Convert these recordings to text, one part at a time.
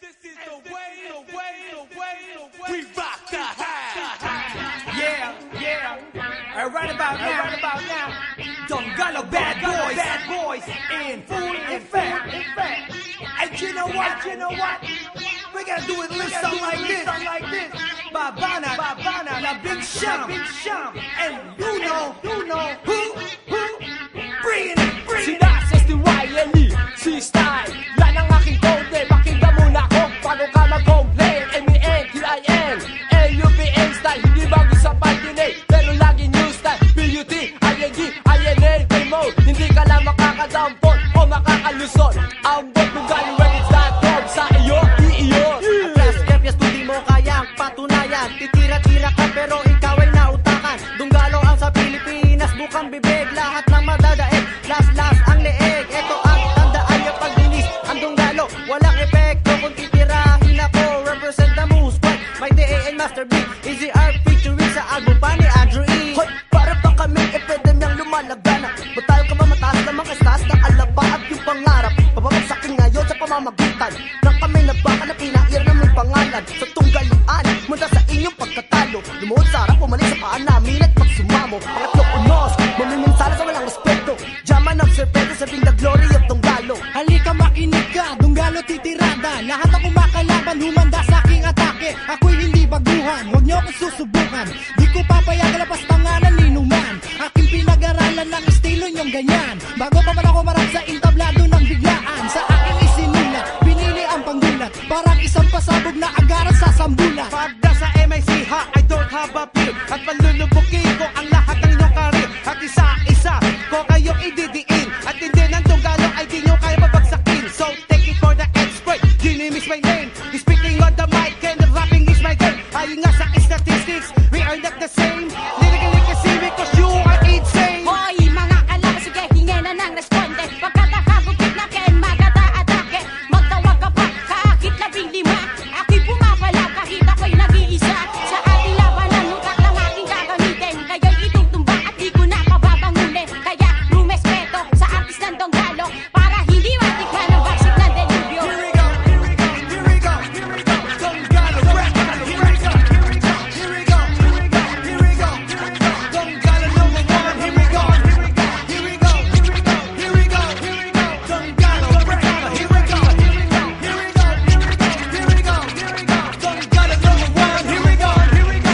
This is the way we rock the house. Yeah. Right about now, Donggalo bad boys in full effect. And you know what? We gotta do it a little something like this. Babana, Labing Sham, and you know who, bring it. Sina STYLE, si Style. Yan ang aking code, pakinggan mo na kung paano ka mag-complain. MENTIN, LUPN style. Hindi bago sa pandinig, pero lagi new style. PUT, ING, INA, mode. Hindi ka lang makakadampot o makakalusot. Ang bot mo galing when it's not home sa iyo, iiyon. Ang class kepyas hindi mo kayang patunayan. Titira-tira ka pero ikaw ay nautakan. Donggalo ang sa Pilipinas, bukang bibig. Lahat ng madadaig, last ang leeg. Ito ang tandaan niya pagdinis. Ang Donggalo, walang epekto kung titirahin ako. Represent the moose, but may DA and Master B. Easy art featuring sa album pa ni Andrew E. Hoy, para ba kami epidemyang lumalagana? Ba't tayo ka ba mataas na mga stas ng alaba at yung pangarap? Pababagsakin ngayon sa pamamagitan ng kami na baka na pinair na may pangalan. Sa tunggaluan, mula sa inyong pagkatalo. Lumuhod sa harap, umalis sa paan namin at magsumamo. Pangatlo unos, mamiminsala sa walang respeto. Jaman ng serpente, sabing the glory of Donggalo. Halika makinig ka, Donggalo titirada. Lahat ng kumakalaban, humanda sa aking atake. Ako'y hindi baguhan, huwag niyo akong susubukan. Di ko papayagan na pastanganan ninuman. Aking pinag-aralan ng estilo niyong ganyan. Bago pa man ako marap sa intablado ng biglaan. Sa aking isinulat, pinili ang panggulat. Parang isang pasabog na agaran sa sambulat. Pagda sa MIC ha, I don't have a peer. At palulubukin ko ang lahat ng inyong karir. At isa-isa ko kayong ididiin. At hindi ng Donggalo ay di nyo kaya mabagsakin. So take it for the expert, Jimmy is my name. Speaking on the mic and rapping is my game. Ayon nga sa statistics, we are not the same. Lyrically kasi because you are insane. Hoy, mga kalaban, sige, hingi na ng responde. Pagkakabugit na ken, magata-atake. Magtawag ka pa, kahit 15. Ako'y pumapala kahit ako'y nag-iisa. Sa ating labanan, utak lang aking gagamitin. Kayo'y itutumba at di ko na pababangunin. Kaya rumespeto sa artist ng Donggalo para hindi matikman ang bagsik ng delubyo. Here we go. Donggalo rap. Here we go. Donggalo number one. Here we go. Donggalo rap. Here we go. Donggalo number one. Here we go.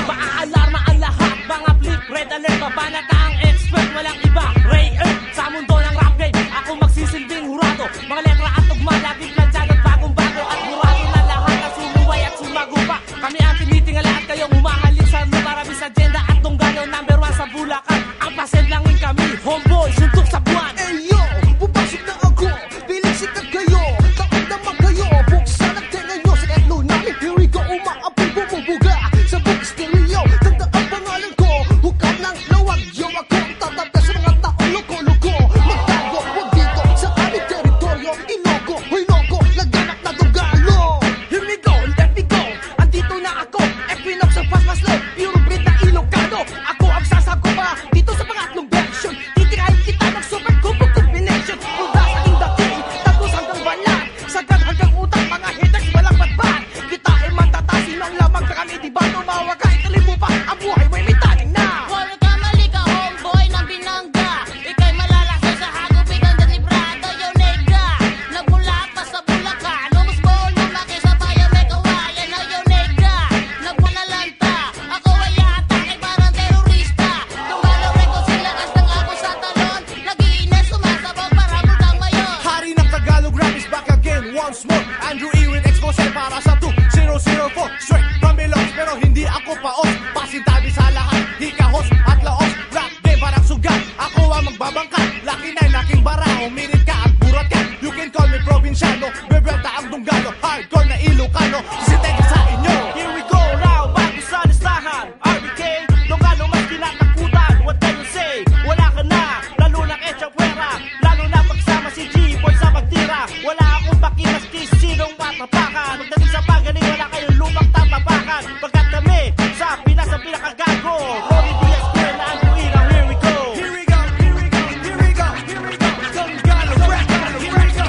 Maaalarma ang lahat, mga flip, red alert, mabanata ang expert, walang iba. Ray Earth, sa mundo ng rap game, ako magsisilbing hurado. Mga letra at tugma, laging planchado at bagong-bago. At murado na lahat na sumuway at sumago pa. Kami ang tinitingala at kayong humahalik sa marabis agenda. At Donggalo number one sa Bulacan. Ang pasend langin kami, homeboy, suntok sa buwan. Yo, pupasok na ako, piling sikat kayo. Takot naman kayo, buksan ang tenga nyo sa etno namin. Here we go, umaapong bumubuga sa book stereo. Tanda ang pangalan ko, hukam ng lawag. Yo, ako ang tatabda sa mga taong loko-loko. Magtago, huwag dito sa aming teritoryo. Iloko, hoy loko, laganak na Donggalo. Here we go, let me go. Andito na ako, Equinox ang fast love. Pure breed na Ilocano. Ako ang sasagopa dito sa pangatlong version. Titirahin kita ng super combo combination. Mula sa aking dating, tagos hanggang balat. Sagad hanggang utak, mga haters walang batbat. Kita ay matatasin ang lamang sa kami. Di ba tumawa ka, ituloy mo pa ang buhay mo'y may taning na. Huwag ka mali ka, homeboy ng binangga. Ika'y malalasa sa hagupitan ng librado, yo nega. Nagmula pa sa Bulacan, umusbo, lumaki sa bayan, may kawayan, yo nega. Nagmanalanta, ako ay atake parang terorista. Donggalo record sila kastang ako sa talon. Nag-iines, sumasabog para muldang mayon. Hari ng Tagalog rap is back again once more. Andrew E. with expose para sa 2004. Straight from below, pero hindi ako paos. Pasintabi sa lahat, hikahos at laos. Rap game parang sugat, ako ang magbabangka. Laki na laking bara, umirit ka at burat ka. You can call me provinciano, bebenta ang Donggalo. Hardcore na Ilocano, sisitega sa inyo. Here we go now, bago sa listahan. RBK, Donggalo mas kinatakutan. What can you say? Wala ka na, lalo na Echa Fuera. Lalo na pagsama si G-Boy sa pagtira. Wala akong pakimaski, sinong matapakan. Magdating sa pagaling, wala kayong lumang tatapakan. Pagkat kami, sa Pinas ang pinakagago. Rory Diaz, Pierre na Andrew E. Now here we go. Here we go. Donggalo rap. Here we go.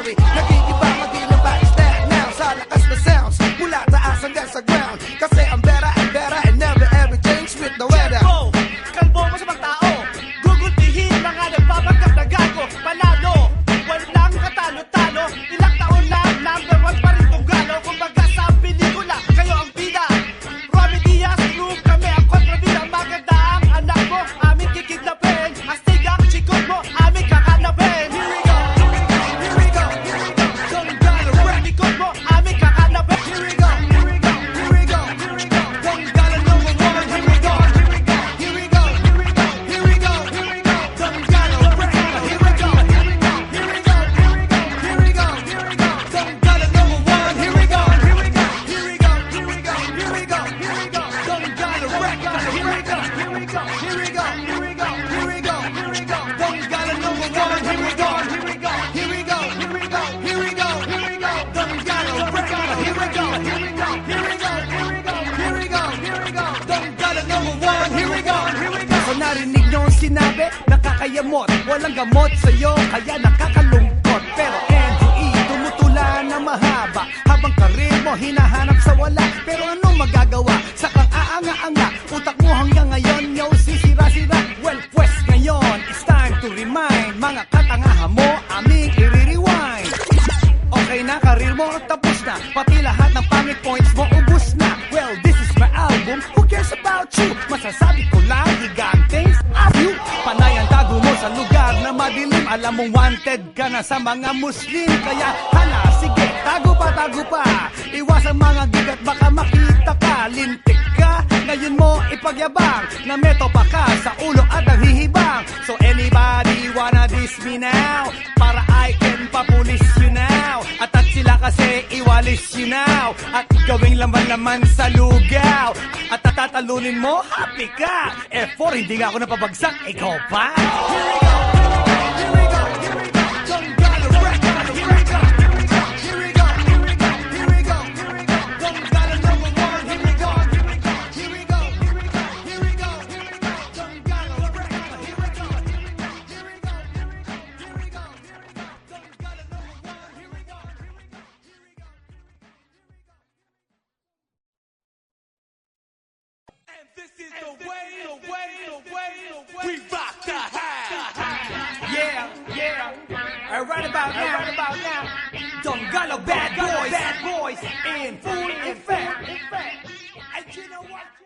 story. Nag-iiba madilim ba is that now? Sa lakas na sounds, mula taas hanggang sa ground. Kasi I'm better and never ever change with the weather. Go! Kalbo mo sa mga tao, gugulpihin mga nagpapanggap na gago. Panalo, walang katalo-talo. Ilang taon lang, number one pa rin tunggalo. Kumbaga sa pelikula, kayo ang bida. Romy Diaz, group kami ang kontrabida. Maganda ang anak mo, amin kikidnapin. Astig ang chikot mo, amin kakanapin. Here we go, here we go, here we go. Tunggalo, rap ikot mo, amin kakanapin. Here we go, here we go, here we go, here we go. Tunggalo number one, here we go, here we go, here we go, here we go, here we go, here we go. Tunggalo, rap, here we go, here we go, here we go, here we go, here we go, here we go. Tunggalo number one, here we go, here we go, here we go, here we go, here we go, here we go. Tunggalo, rap, here we go, here we go, here we go, here we go, here we go, here we go. Tunggalo number one, here we go, here we go, here we go, here we go, here we go, here we go. Tunggalo, rap, here we go, here we go, here we go, here we go, here we go, here we go. Tunggalo number one, here we go, here we go. Kung narinig nyo ang sinabi, nakakayamot. Walang gamot sa'yo, kaya nakakalungkot. Pero Andrew E, tumutula na mahaba. Habang karir mo, hinahanap sa wala. Pero anong magagawa? Sa kang aanga-anga, utak mo hanggang ngayon, yo, sisira-sira. Well, pues ngayon, it's time to remind. Mga katangahan mo, aming i-rewind. Okay na, karir mo, tapos na. Pati lahat ng pangit points mo, ubus na. Well, this is my album, who cares about you? Masasabi ko lang, higanteng of you. Panay ang tago mo sa lugar na madilim. Alam mong wanted ka na sa mga Muslim. Kaya hala, sige, tago pa. Iwas ang mga gigat, baka makita ka. Lintik ka, ngayon mo ipagyabang. Na meto pa ka sa ulo at naghihibang. So anybody wanna diss me now? Para I can papulis you now. At sila kasi iwalis you now. At gawing laman-laman sa lugaw. At tatalunin mo, happy ka. F4, hindi nga ako napabagsak, ikaw pa. Here we go, here we go, here we go. Tunggalo, rap, here we go, here we go, here we go, here we go, here we go, here we go. Tunggalo number one, here we go, here we go, here we go, here we go, here we go, here we go. Tunggalo, rap, here we go, here we go, here we go, here we go, here we go. Tunggalo number one, here we go, here we go, here we go. And this is the way we rock the house. Yeah. Right about now. Tunggalo bad boys in full effect. And you know what?